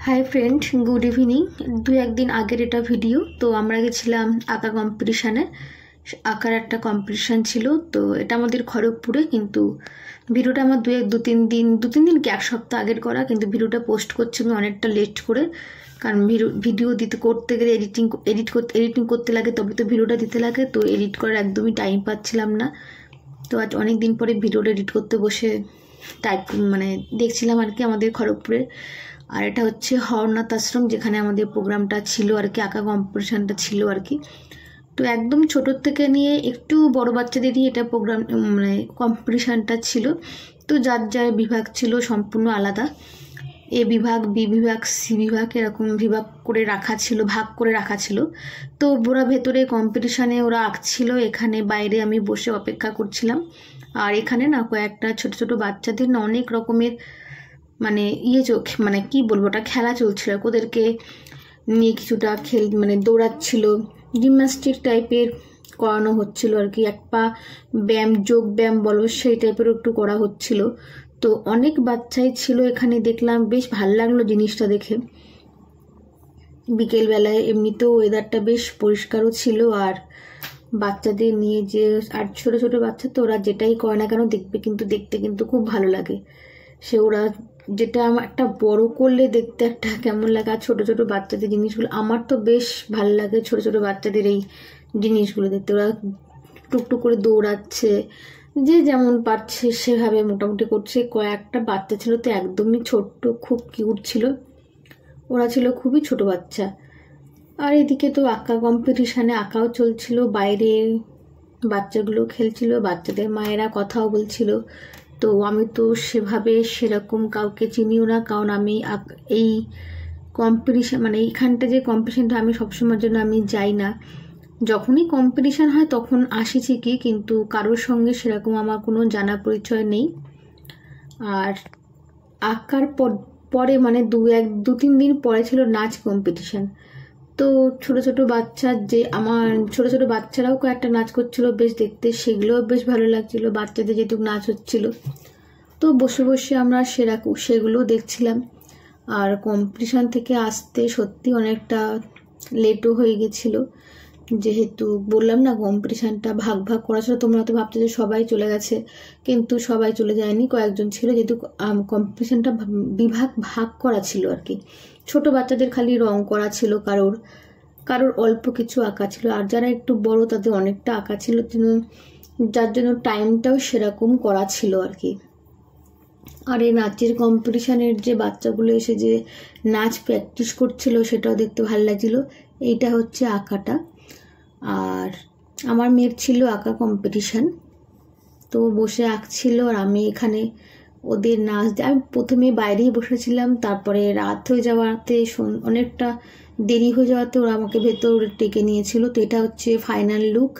Hi friend, good evening. দু একদিন আগের এটা ভিডিও। তো আমরা গেছিলাম আঁকা কম্পিটিশানে। আঁকার একটা কম্পিটিশান ছিল, তো এটা আমাদের খড়গপুরে। কিন্তু ভিডিওটা আমার দু তিন দিন কি এক সপ্তাহ আগের করা, কিন্তু ভিডিওটা পোস্ট করছি আমি অনেকটা লেট করে। কারণ ভিডিও করতে গেলে এডিটিং করতে লাগে, তবে তো ভিডিওটা দিতে লাগে। তো এডিট করার একদমই টাইম পাচ্ছিলাম না। তো আজ অনেক দিন পরে ভিডিওটা এডিট করতে বসে দেখছিলাম আর কি আমাদের খড়গপুরে। আর এটা হচ্ছে হরনাথ আশ্রম, যেখানে আমাদের প্রোগ্রামটা ছিল আর কি, আঁকা কম্পিটিশানটা ছিল আর কি। তো একদম ছোটোর থেকে নিয়ে একটু বড় বাচ্চাদের নিয়ে এটা প্রোগ্রাম কম্পিটিশানটা ছিল। তো যার যার বিভাগ ছিল সম্পূর্ণ আলাদা। এ বিভাগ, বি বিভাগ, সি বিভাগ, এরকম ভাগ করে রাখা ছিল। তো ওরা ভেতরে কম্পিটিশানে ওরা আঁকছিল, এখানে বাইরে আমি বসে অপেক্ষা করছিলাম। আর এখানে না কয়েকটা ছোট ছোট বাচ্চাদের না অনেক রকমের কি বলবো, ওটা খেলা চলছিল। ওদেরকে নিয়ে কিছুটা দৌড়াচ্ছিল, জিমন্যাস্টিক টাইপের করানো হচ্ছিল আর কি। এক পা ব্যায়াম, যোগ ব্যায়াম বলো, সেই টাইপের একটু করা হচ্ছিল। তো অনেক বাচ্চাই ছিল এখানে, দেখলাম বেশ ভালো লাগলো জিনিসটা দেখে। বিকেলবেলায় এমনিতেও ওয়েদারটা বেশ পরিষ্কারও ছিল। আর বাচ্চাদের নিয়ে আর ছোট ছোট বাচ্চা তো ওরা যেটাই করে না কেন দেখতে কিন্তু খুব ভালো লাগে। ওরা যেটা আমার একটা বড় করলে দেখতে একটা কেমন লাগে, আর ছোট ছোট বাচ্চাদের জিনিসগুলো আমার তো বেশ ভালো লাগে। ছোট ছোট বাচ্চাদের এই জিনিসগুলো দেখতে, ওরা টুকটুক করে দৌড়াচ্ছে, যে যেমন পারছে সেভাবে মোটামুটি করছে। কয়েকটা বাচ্চা ছিল তো একদমই ছোট্ট, খুব কিউট ছিল। ওরা ছিল খুবই ছোট বাচ্চা। আর এদিকে তো আঁকা কম্পিটিশানে আঁকাও চলছিল, বাইরে বাচ্চাগুলো খেলছিল, বাচ্চাদের মায়েরা কথাও বলছিল। তো আমি তো সেরকম কাউকে চিনিও না, কারণ আমি এই কম্পিটিশান এইখানটা যে কম্পিটিশানটা আমি সবসময়ের জন্য আমি যাই না। যখনই কম্পিটিশান হয় তখন আসি ঠিকই, কিন্তু কারোর সঙ্গে সেরকম আমার কোনো জানা পরিচয় নেই। আর আঁকার পরে দু তিন দিন পরে ছিল নাচ কম্পিটিশান। তো ছোট ছোট বাচ্চারাও কয়েকটা নাচ করছিল, বেশ দেখতে সেগুলোও বেশ ভালো লাগছিল, বাচ্চাদের যেহেতু নাচ হচ্ছিল। তো বসে বসে আমরা সেগুলো দেখছিলাম। আর কম্পিটিশান থেকে আসতে সত্যি অনেকটা লেটও হয়ে গেছিলো, যেহেতু বললাম না কম্পিটিশানটা ভাগ করা ছিল। তোমরা তো ভাবছো যে সবাই চলে গেছে, কিন্তু সবাই চলে যায়নি, কয়েকজন ছিল। যেহেতু কম্পিটিশানটা ভাগ করা ছিল আর কি। ছোট বাচ্চাদের খালি রং করা ছিল, কারোর অল্প কিছু আঁকা ছিল, আর যারা একটু বড় তাদের অনেকটা আঁকা ছিল, যার জন্য টাইমটাও সেরকম করা ছিল আর কি। আর এই নাচের কম্পিটিশানের যে বাচ্চাগুলো এসে যে নাচ প্র্যাকটিস করছিল, সেটাও দেখতে ভালো লাগছিল। এইটা হচ্ছে আঁকাটা। আর আমার মেয়ের ছিল আঁকা কম্পিটিশান, তো বসে আঁকছিল। আর আমি এখানে ওদের নাচ আমি প্রথমে বাইরেই বসেছিলাম, তারপরে রাত হয়ে যাওয়াতে অনেকটা দেরি হয়ে যাওয়াতে ওরা আমাকে ভেতর ডেকে নিয়েছিল। তো এটা হচ্ছে ফাইনাল লুক।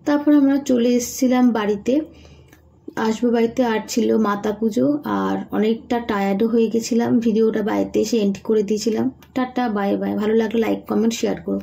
তারপর আমরা চলে এসেছিলাম বাড়িতে, বাড়িতে। আর ছিল মাতা পুজো, আর অনেকটা টায়ার্ডও হয়ে গেছিলাম। ভিডিওটা বাড়িতে এসে এন্ড করে দিয়েছিলাম। Tata, bye bye. ভালো লাগলে লাইক, কমেন্ট, শেয়ার করো।